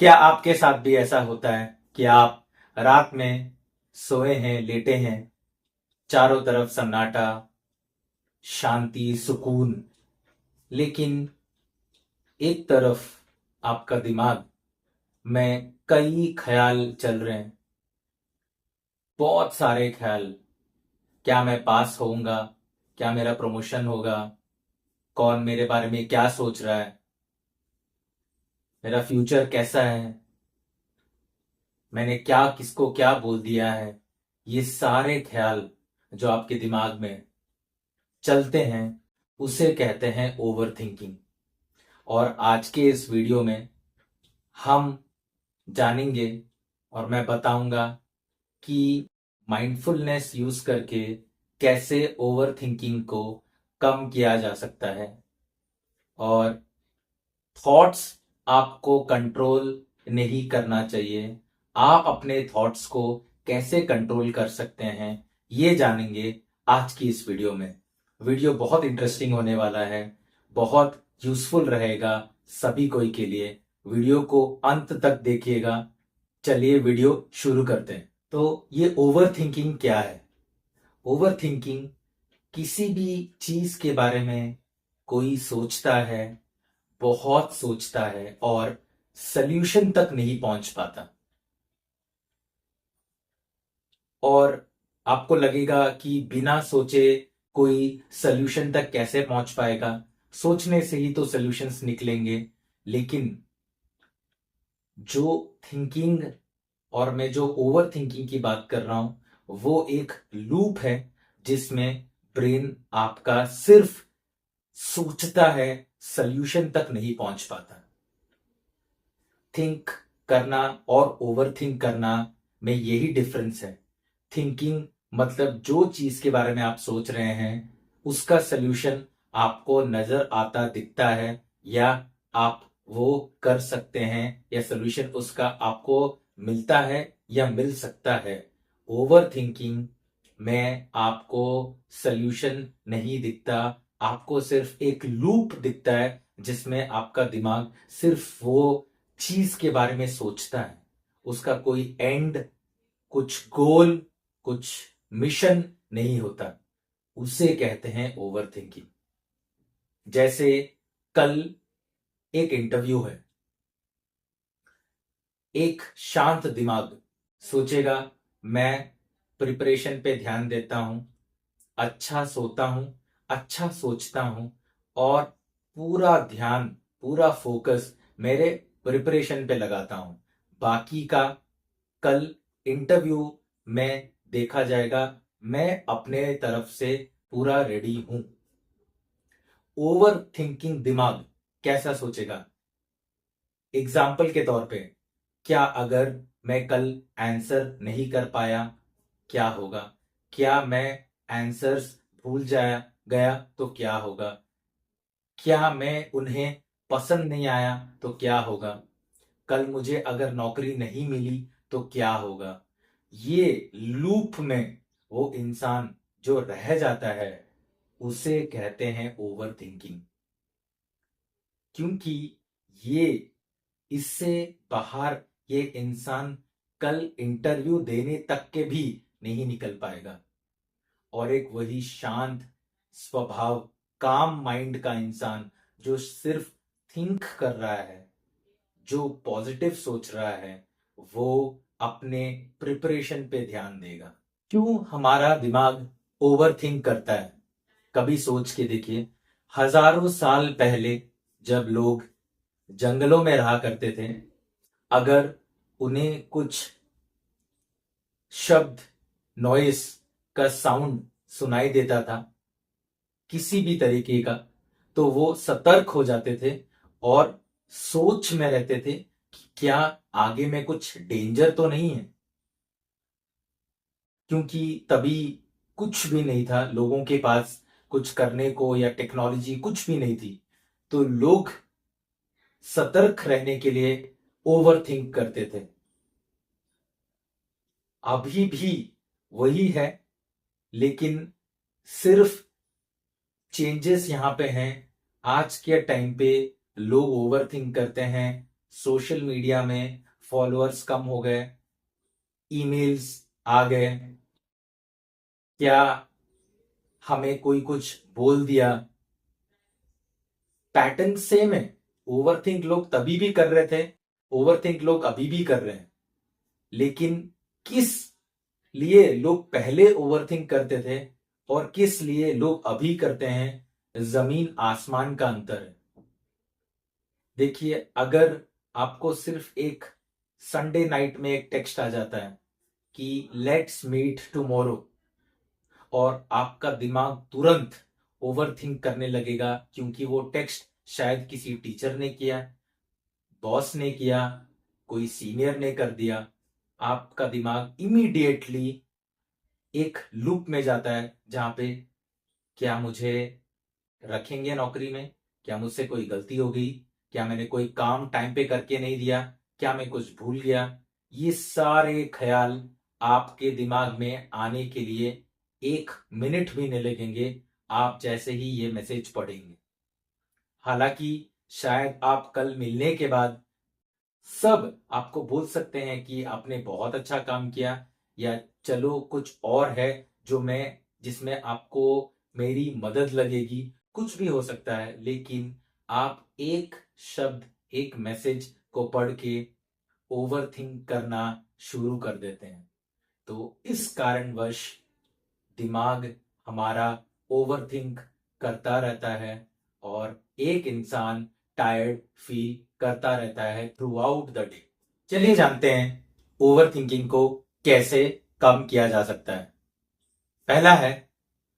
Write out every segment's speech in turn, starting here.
क्या आपके साथ भी ऐसा होता है कि आप रात में सोए हैं, लेटे हैं, चारों तरफ सन्नाटा, शांति, सुकून, लेकिन एक तरफ आपका दिमाग में कई ख्याल चल रहे हैं, बहुत सारे ख्याल। क्या मैं पास होऊंगा? क्या मेरा प्रमोशन होगा? कौन मेरे बारे में क्या सोच रहा है? मेरा फ्यूचर कैसा है? मैंने क्या किसको क्या बोल दिया है? ये सारे ख्याल जो आपके दिमाग में चलते हैं उसे कहते हैं ओवर थिंकिंग। और आज के इस वीडियो में हम जानेंगे और मैं बताऊंगा कि माइंडफुलनेस यूज करके कैसे ओवर थिंकिंग को कम किया जा सकता है और थॉट्स आपको कंट्रोल नहीं करना चाहिए। आप अपने थॉट्स को कैसे कंट्रोल कर सकते हैं ये जानेंगे आज की इस वीडियो में। वीडियो बहुत इंटरेस्टिंग होने वाला है, बहुत यूजफुल रहेगा सभी कोई के लिए। वीडियो को अंत तक देखिएगा। चलिए वीडियो शुरू करते हैं। तो ये ओवर थिंकिंग क्या है? ओवर थिंकिंग किसी भी चीज के बारे में कोई सोचता है, बहुत सोचता है और सल्यूशन तक नहीं पहुंच पाता। और आपको लगेगा कि बिना सोचे कोई सल्यूशन तक कैसे पहुंच पाएगा, सोचने से ही तो सल्यूशंस निकलेंगे। लेकिन जो थिंकिंग, और मैं जो ओवर थिंकिंग की बात कर रहा हूं, वो एक लूप है जिसमें ब्रेन आपका सिर्फ सोचता है, सल्यूशन तक नहीं पहुंच पाता। थिंक करना और ओवर थिंक करना में यही डिफरेंस है। थिंकिंग मतलब जो चीज के बारे में आप सोच रहे हैं उसका सल्यूशन आपको नजर आता दिखता है, या आप वो कर सकते हैं, या सल्यूशन उसका आपको मिलता है या मिल सकता है। ओवर थिंकिंग में आपको सल्यूशन नहीं दिखता, आपको सिर्फ एक लूप दिखता है जिसमें आपका दिमाग सिर्फ वो चीज के बारे में सोचता है। उसका कोई एंड, कुछ गोल, कुछ मिशन नहीं होता। उसे कहते हैं ओवर थिंकिंग। जैसे कल एक इंटरव्यू है, एक शांत दिमाग सोचेगा, मैं प्रिपरेशन पे ध्यान देता हूं, अच्छा सोता हूं, अच्छा सोचता हूं और पूरा ध्यान, पूरा फोकस मेरे प्रिपरेशन पे लगाता हूं। बाकी का कल इंटरव्यू में देखा जाएगा। मैं अपने तरफ से पूरा रेडी हूं। ओवर थिंकिंग दिमाग कैसा सोचेगा? एग्जाम्पल के तौर पे, क्या अगर मैं कल आंसर नहीं कर पाया, क्या होगा? क्या मैं आंसर्स भूल जाया गया तो क्या होगा? क्या मैं उन्हें पसंद नहीं आया तो क्या होगा? कल मुझे अगर नौकरी नहीं मिली तो क्या होगा? ये लूप में वो इंसान जो रह जाता है उसे कहते हैं ओवर थिंकिंग। क्योंकि ये, इससे बाहर ये इंसान कल इंटरव्यू देने तक के भी नहीं निकल पाएगा। और एक वही शांत स्वभाव, काम माइंड का इंसान जो सिर्फ थिंक कर रहा है, जो पॉजिटिव सोच रहा है, वो अपने प्रिपरेशन पे ध्यान देगा। क्यों हमारा दिमाग ओवर थिंक करता है? कभी सोच के देखिए, हजारों साल पहले जब लोग जंगलों में रहा करते थे, अगर उन्हें कुछ शब्द, नॉइस का साउंड सुनाई देता था किसी भी तरीके का, तो वो सतर्क हो जाते थे और सोच में रहते थे कि क्या आगे में कुछ डेंजर तो नहीं है। क्योंकि तभी कुछ भी नहीं था, लोगों के पास कुछ करने को या टेक्नोलॉजी कुछ भी नहीं थी, तो लोग सतर्क रहने के लिए ओवर थिंक करते थे। अभी भी वही है, लेकिन सिर्फ चेंजेस यहां पे हैं। आज के टाइम पे लोग ओवर थिंक करते हैं सोशल मीडिया में फॉलोअर्स कम हो गए, ईमेल्स आ गए, क्या हमें कोई कुछ बोल दिया, पैटर्न सेम है। ओवरथिंक लोग तभी भी कर रहे थे, ओवरथिंक लोग अभी भी कर रहे हैं, लेकिन किस लिए लोग पहले ओवरथिंक करते थे और किस लिए लोग अभी करते हैं, जमीन आसमान का अंतर है। देखिए, अगर आपको सिर्फ एक संडे नाइट में एक टेक्स्ट आ जाता है कि लेट्स मीट टुमारो, और आपका दिमाग तुरंत ओवरथिंक करने लगेगा, क्योंकि वो टेक्स्ट शायद किसी टीचर ने किया, बॉस ने किया, कोई सीनियर ने कर दिया, आपका दिमाग इमीडिएटली एक लूप में जाता है जहां पे क्या मुझे रखेंगे नौकरी में, क्या मुझसे कोई गलती हो गई, क्या मैंने कोई काम टाइम पे करके नहीं दिया, क्या मैं कुछ भूल गया। ये सारे ख्याल आपके दिमाग में आने के लिए 1 मिनट भी नहीं लगेंगे, आप जैसे ही ये मैसेज पढ़ेंगे। हालांकि शायद आप कल मिलने के बाद सब आपको बोल सकते हैं कि आपने बहुत अच्छा काम किया, या चलो कुछ और है जो मैं जिसमें आपको मेरी मदद लगेगी, कुछ भी हो सकता है, लेकिन आप एक शब्द, एक मैसेज को पढ़ के ओवरथिंक करना शुरू कर देते हैं। तो इस कारणवश दिमाग हमारा ओवरथिंक करता रहता है और एक इंसान टायर्ड फील करता रहता है थ्रू आउट द डे। चलिए जानते हैं ओवरथिंकिंग को कैसे कम किया जा सकता है। पहला है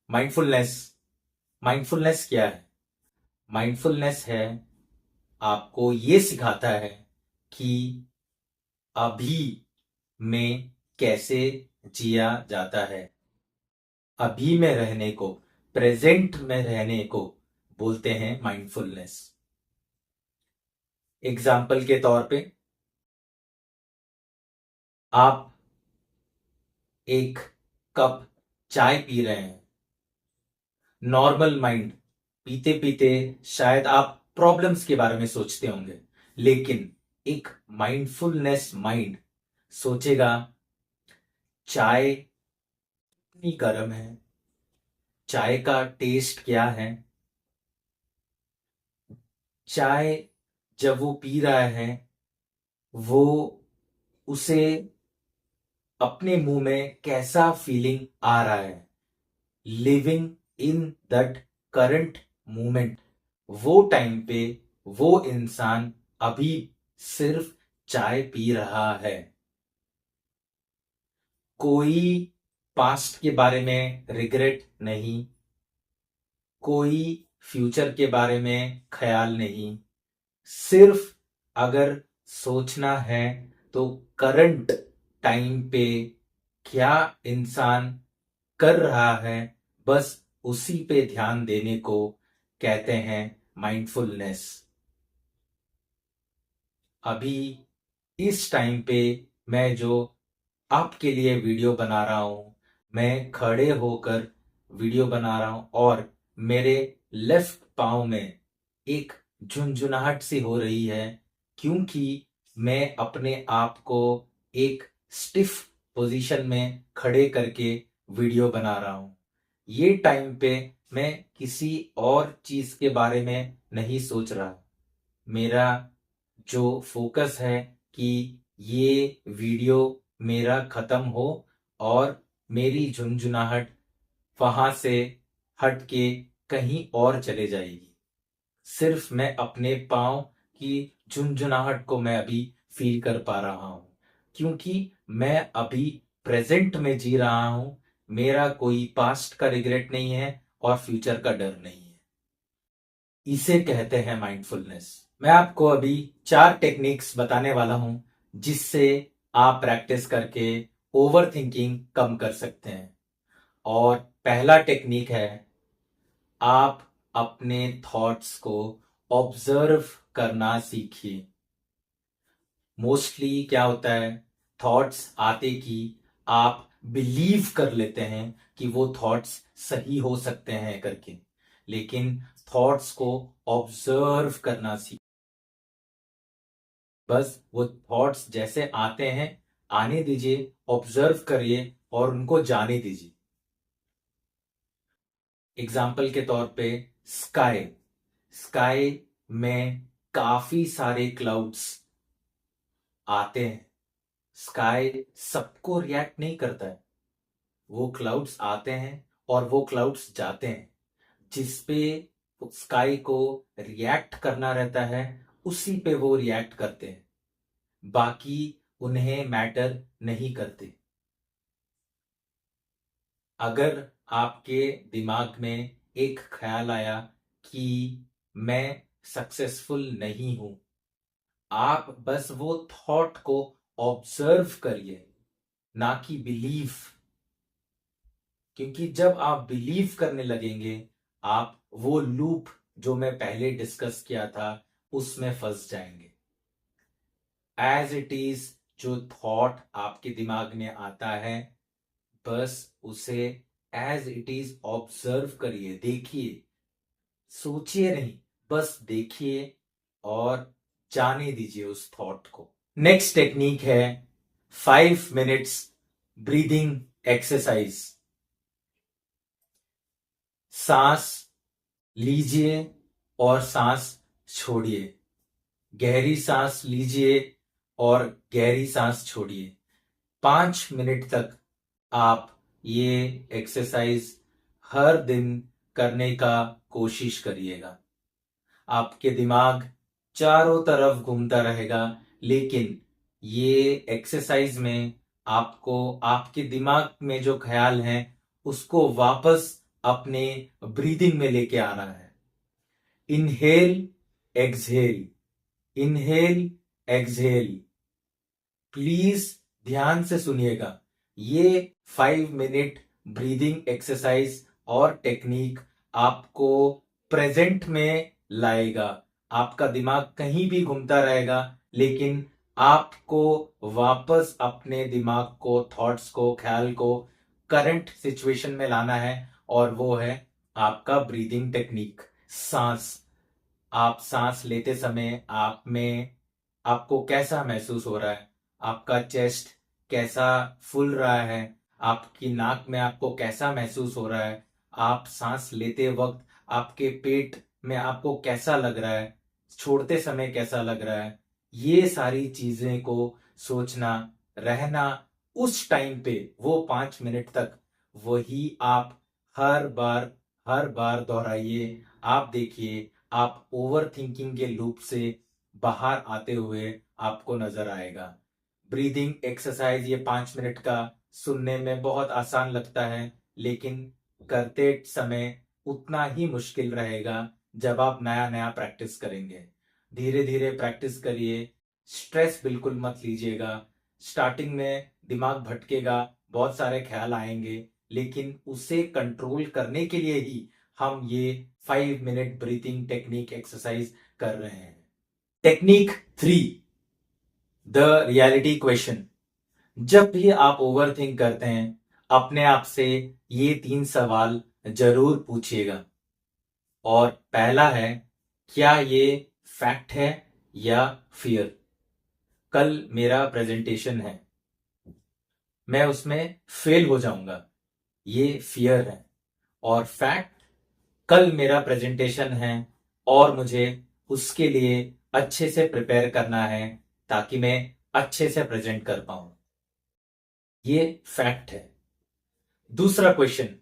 माइंडफुलनेस। माइंडफुलनेस क्या है? माइंडफुलनेस है, आपको ये सिखाता है कि अभी में कैसे जिया जाता है। अभी में रहने को, प्रेजेंट में रहने को बोलते हैं माइंडफुलनेस। एग्जाम्पल के तौर पे, आप एक कप चाय पी रहे हैं, नॉर्मल माइंड पीते पीते शायद आप प्रॉब्लम्स के बारे में सोचते होंगे, लेकिन एक माइंडफुलनेस माइंड सोचेगा चाय कितनी गर्म है, चाय का टेस्ट क्या है, चाय जब वो पी रहा है वो उसे अपने मुंह में कैसा फीलिंग आ रहा है, living in that current moment. वो टाइम पे वो इंसान अभी सिर्फ चाय पी रहा है, कोई पास्ट के बारे में रिग्रेट नहीं, कोई फ्यूचर के बारे में ख्याल नहीं। सिर्फ अगर सोचना है तो करंट टाइम पे क्या इंसान कर रहा है, बस उसी पे ध्यान देने को कहते हैं माइंडफुलनेस। अभी इस टाइम पे मैं जो आपके लिए वीडियो बना रहा हूं, मैं खड़े होकर वीडियो बना रहा हूं और मेरे लेफ्ट पांव में एक झुंझुनाहट सी हो रही है, क्योंकि मैं अपने आप को एक स्टिफ पोजीशन में खड़े करके वीडियो बना रहा हूं। ये टाइम पे मैं किसी और चीज के बारे में नहीं सोच रहा। मेरा जो फोकस है कि ये वीडियो मेरा खत्म हो और मेरी झुंझुनाहट वहां से हट के कहीं और चले जाएगी। सिर्फ मैं अपने पांव की झुंझुनाहट को मैं अभी फील कर पा रहा हूं, क्योंकि मैं अभी प्रेजेंट में जी रहा हूं। मेरा कोई पास्ट का रिग्रेट नहीं है और फ्यूचर का डर नहीं है। इसे कहते हैं माइंडफुलनेस। मैं आपको अभी 4 टेक्निक्स बताने वाला हूं जिससे आप प्रैक्टिस करके ओवर थिंकिंग कम कर सकते हैं। और पहला टेक्निक है, आप अपने थॉट्स को ऑब्जर्व करना सीखिए। मोस्टली क्या होता है, थॉट्स आते कि आप बिलीव कर लेते हैं कि वो थॉट्स सही हो सकते हैं करके, लेकिन थॉट्स को ऑब्जर्व करना सीखिए। बस वो थॉट्स जैसे आते हैं आने दीजिए, ऑब्जर्व करिए और उनको जाने दीजिए। एग्जाम्पल के तौर पे स्काई, स्काई में काफी सारे क्लाउड्स आते हैं। स्काई सबको रिएक्ट नहीं करता है, वो क्लाउड्स आते हैं और वो क्लाउड्स जाते हैं। जिसपे स्काई को रिएक्ट करना रहता है उसी पे वो रिएक्ट करते हैं, बाकी उन्हें मैटर नहीं करते। अगर आपके दिमाग में एक ख्याल आया कि मैं सक्सेसफुल नहीं हूं, आप बस वो थॉट को ऑब्जर्व करिए, ना कि बिलीव। क्योंकि जब आप बिलीव करने लगेंगे, आप वो लूप जो मैं पहले डिस्कस किया था उसमें फंस जाएंगे। एज इट इज जो थॉट आपके दिमाग में आता है, बस उसे एज इट इज ऑब्जर्व करिए, देखिए, सोचिए नहीं, बस देखिए और जाने दीजिए उस थॉट को। नेक्स्ट टेक्निक है 5 मिनट्स ब्रीदिंग एक्सरसाइज। सांस लीजिए और सांस छोड़िए, गहरी सांस लीजिए और गहरी सांस छोड़िए। 5 मिनट तक आप ये एक्सरसाइज हर दिन करने का कोशिश करिएगा। आपके दिमाग चारों तरफ घूमता रहेगा, लेकिन ये एक्सरसाइज में आपको आपके दिमाग में जो ख्याल हैं उसको वापस अपने ब्रीदिंग में लेके आना है। Inhale exhale, inhale exhale. Please ध्यान से सुनिएगा। ये 5 मिनट ब्रीदिंग एक्सरसाइज और टेक्निक आपको प्रेजेंट में लाएगा। आपका दिमाग कहीं भी घूमता रहेगा, लेकिन आपको वापस अपने दिमाग को, थॉट्स को, ख्याल को करंट सिचुएशन में लाना है, और वो है आपका ब्रीदिंग टेक्निक, सांस। आप सांस लेते समय आप में आपको कैसा महसूस हो रहा है, आपका चेस्ट कैसा फूल रहा है, आपकी नाक में आपको कैसा महसूस हो रहा है, आप सांस लेते वक्त आपके पेट में आपको कैसा लग रहा है, छोड़ते समय कैसा लग रहा है, ये सारी चीजें को सोचना रहना। उस टाइम पे वो 5 मिनट तक वही आप हर बार दोहराइए। आप देखिए, आप ओवर थिंकिंग के लूप से बाहर आते हुए आपको नजर आएगा। ब्रीदिंग एक्सरसाइज ये 5 मिनट का सुनने में बहुत आसान लगता है, लेकिन करते समय उतना ही मुश्किल रहेगा जब आप नया नया प्रैक्टिस करेंगे। धीरे धीरे प्रैक्टिस करिए, स्ट्रेस बिल्कुल मत लीजिएगा। स्टार्टिंग में दिमाग भटकेगा, बहुत सारे ख्याल आएंगे, लेकिन उसे कंट्रोल करने के लिए ही हम ये 5 मिनट ब्रीथिंग टेक्निक एक्सरसाइज कर रहे हैं। Technique 3, the reality question. जब भी आप ओवर थिंक करते हैं, अपने आप से ये 3 सवाल जरूर पूछिएगा। और पहला है, क्या ये फैक्ट है या फियर? कल मेरा प्रेजेंटेशन है, मैं उसमें फेल हो जाऊंगा, ये फियर है। और फैक्ट, कल मेरा प्रेजेंटेशन है और मुझे उसके लिए अच्छे से प्रिपेयर करना है ताकि मैं अच्छे से प्रेजेंट कर पाऊं, ये फैक्ट है। दूसरा क्वेश्चन,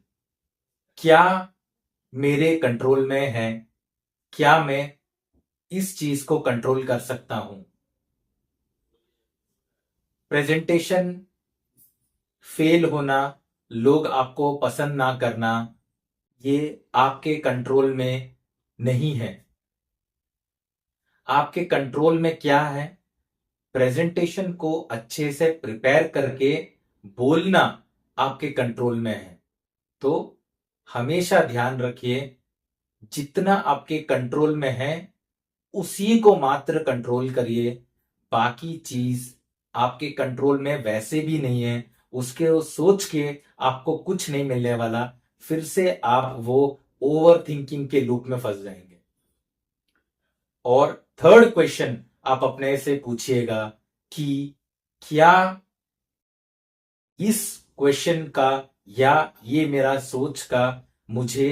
क्या मेरे कंट्रोल में है? क्या मैं इस चीज को कंट्रोल कर सकता हूं? प्रेजेंटेशन फेल होना, लोग आपको पसंद ना करना, ये आपके कंट्रोल में नहीं है। आपके कंट्रोल में क्या है? प्रेजेंटेशन को अच्छे से प्रिपेयर करके बोलना आपके कंट्रोल में है। तो हमेशा ध्यान रखिए, जितना आपके कंट्रोल में है उसी को मात्र कंट्रोल करिए। बाकी चीज आपके कंट्रोल में वैसे भी नहीं है, उसके वो सोच के आपको कुछ नहीं मिलने वाला, फिर से आप वो ओवर थिंकिंग के लूप में फंस जाएंगे। और थर्ड क्वेश्चन आप अपने से पूछिएगा कि क्या इस क्वेश्चन का या ये मेरा सोच का मुझे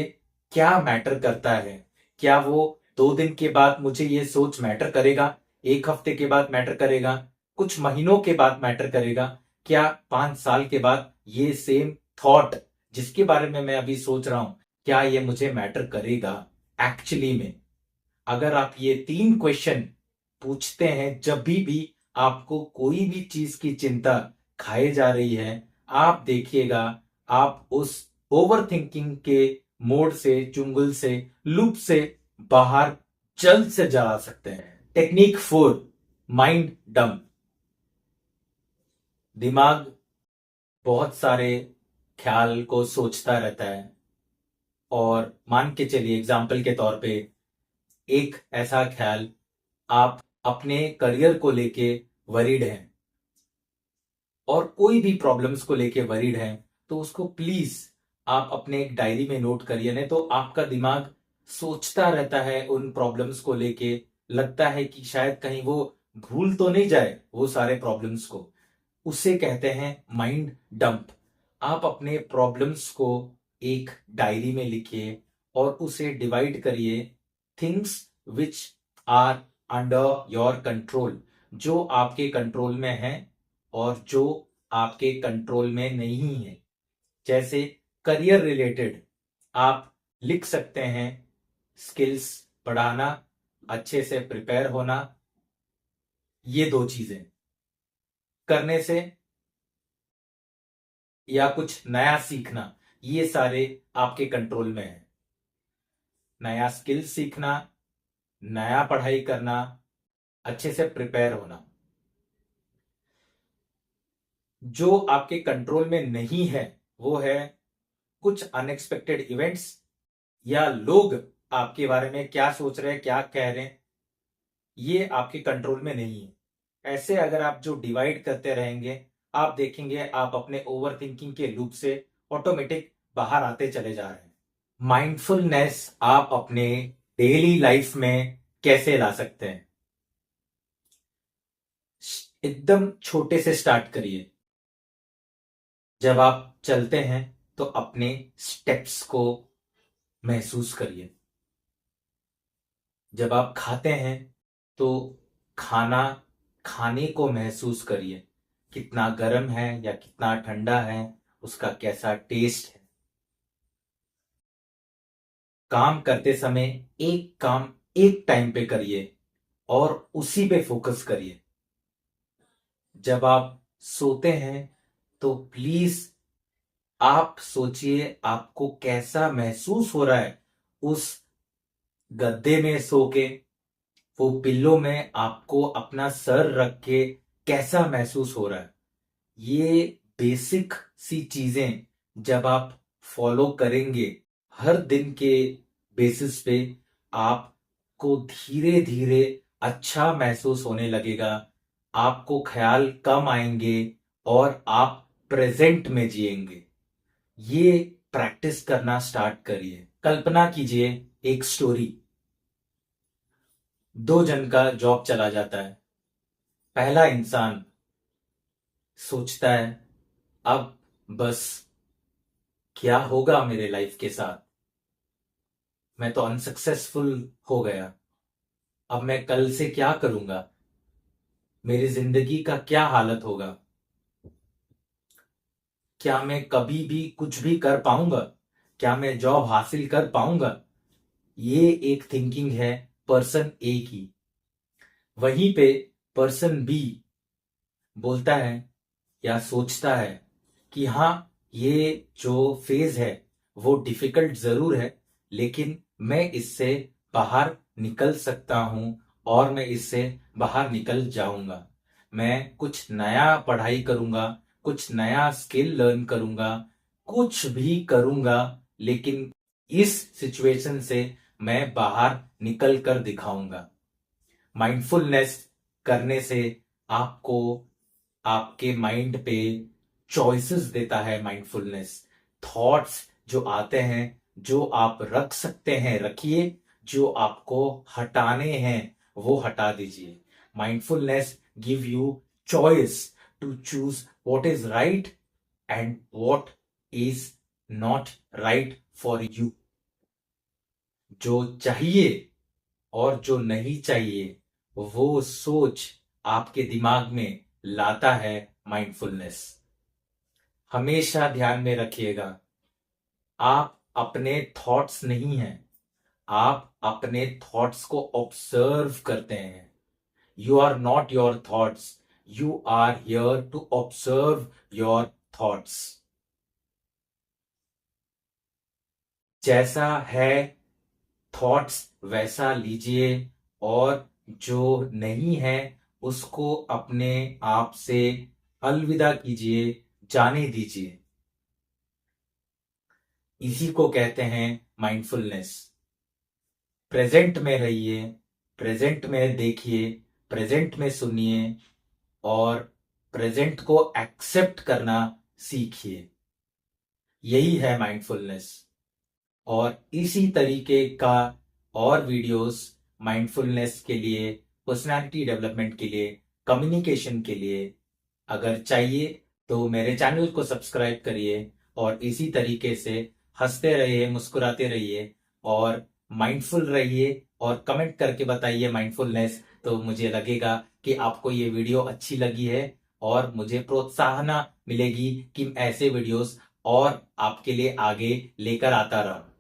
क्या मैटर करता है। क्या वो 2 दिन के बाद मुझे ये सोच मैटर करेगा, 1 हफ्ते के बाद मैटर करेगा, कुछ महीनों के बाद मैटर करेगा, क्या 5 साल के बाद ये सेम थॉट जिसके बारे में मैं अभी सोच रहा हूं, क्या ये मुझे मैटर करेगा एक्चुअली में। अगर आप ये 3 क्वेश्चन पूछते हैं जब भी आपको कोई भी चीज की चिंता खाए जा रही है, आप देखिएगा आप उस ओवर थिंकिंग के मोड से, चुंगल से, लूप से बाहर जल्द से जल्द आ सकते हैं। Technique 4, mind dump. दिमाग बहुत सारे ख्याल को सोचता रहता है और मान के चलिए एग्जाम्पल के तौर पे एक ऐसा ख्याल, आप अपने करियर को लेके वरीड हैं और कोई भी प्रॉब्लम्स को लेके वरीड हैं, तो उसको प्लीज आप अपने एक डायरी में नोट करिए। नहीं तो आपका दिमाग सोचता रहता है उन प्रॉब्लम्स को लेके, लगता है कि शायद कहीं वो भूल तो नहीं जाए वो सारे प्रॉब्लम्स को। उसे कहते हैं माइंड डंप। आप अपने प्रॉब्लम्स को एक डायरी में लिखिए और उसे डिवाइड करिए, things which are under your control, जो आपके कंट्रोल में है और जो आपके कंट्रोल में नहीं है। जैसे करियर रिलेटेड आप लिख सकते हैं स्किल्स बढ़ाना, अच्छे से प्रिपेयर होना, ये 2 चीजें करने से, या कुछ नया सीखना, ये सारे आपके कंट्रोल में है। नया स्किल सीखना, नया पढ़ाई करना, अच्छे से प्रिपेयर होना। जो आपके कंट्रोल में नहीं है वो है कुछ अनएक्सपेक्टेड इवेंट्स या लोग आपके बारे में क्या सोच रहे हैं, क्या कह रहे हैं, ये आपके कंट्रोल में नहीं है। ऐसे अगर आप जो डिवाइड करते रहेंगे, आप देखेंगे आप अपने ओवर थिंकिंग के लूप से ऑटोमेटिक बाहर आते चले जा रहे हैं। माइंडफुलनेस आप अपने डेली लाइफ में कैसे ला सकते हैं? एकदम छोटे से स्टार्ट करिए। जब आप चलते हैं तो अपने स्टेप्स को महसूस करिए। जब आप खाते हैं तो खाना खाने को महसूस करिए, कितना गर्म है या कितना ठंडा है, उसका कैसा टेस्ट है। काम करते समय एक काम एक टाइम पे करिए और उसी पे फोकस करिए। जब आप सोते हैं तो प्लीज आप सोचिए आपको कैसा महसूस हो रहा है उस गद्दे में सो के, वो पिल्लो में आपको अपना सर रख के कैसा महसूस हो रहा है। ये बेसिक सी चीजें जब आप फॉलो करेंगे हर दिन के बेसिस पे, आपको धीरे धीरे अच्छा महसूस होने लगेगा, आपको ख्याल कम आएंगे और आप प्रेजेंट में जिएंगे। ये प्रैक्टिस करना स्टार्ट करिए। कल्पना कीजिए एक स्टोरी, 2 जन का जॉब चला जाता है। पहला इंसान सोचता है अब बस क्या होगा मेरे लाइफ के साथ, मैं तो अनसक्सेसफुल हो गया, अब मैं कल से क्या करूंगा, मेरी जिंदगी का क्या हालत होगा, क्या मैं कभी भी कुछ भी कर पाऊंगा, क्या मैं जॉब हासिल कर पाऊंगा। ये एक थिंकिंग है पर्सन ए की। वहीं पे पर्सन बी बोलता है या सोचता है कि हाँ, ये जो फेज है वो डिफिकल्ट जरूर है, लेकिन मैं इससे बाहर निकल सकता हूं और मैं इससे बाहर निकल जाऊंगा। मैं कुछ नया पढ़ाई करूंगा, कुछ नया स्किल लर्न करूंगा, कुछ भी करूंगा, लेकिन इस सिचुएशन से मैं बाहर निकल कर दिखाऊंगा। माइंडफुलनेस करने से आपको आपके माइंड पे चॉइसेस देता है माइंडफुलनेस। थॉट्स जो आते हैं, जो आप रख सकते हैं रखिए, जो आपको हटाने हैं वो हटा दीजिए। mindfulness give you choice to choose what is right and what is not right for you. जो चाहिए और जो नहीं चाहिए वो सोच आपके दिमाग में लाता है माइंडफुलनेस। हमेशा ध्यान में रखिएगा, आप अपने थॉट्स नहीं हैं, आप अपने थॉट्स को ऑब्जर्व करते हैं। You are not your thoughts, you are here to observe your thoughts. जैसा है थॉट्स वैसा लीजिए और जो नहीं है उसको अपने आप से अलविदा कीजिए, जाने दीजिए। इसी को कहते हैं माइंडफुलनेस। प्रेजेंट में रहिए, प्रेजेंट में देखिए, प्रेजेंट में सुनिए और प्रेजेंट को एक्सेप्ट करना सीखिए। यही है माइंडफुलनेस। और इसी तरीके का और वीडियोस माइंडफुलनेस के लिए, पर्सनालिटी डेवलपमेंट के लिए, कम्युनिकेशन के लिए अगर चाहिए तो मेरे चैनल को सब्सक्राइब करिए और इसी तरीके से हंसते रहिए, मुस्कुराते रहिए और माइंडफुल रहिए और कमेंट करके बताइए माइंडफुलनेस, तो मुझे लगेगा कि आपको ये वीडियो अच्छी लगी है और मुझे प्रोत्साहन मिलेगी कि ऐसे वीडियोस और आपके लिए आगे लेकर आता रहूं।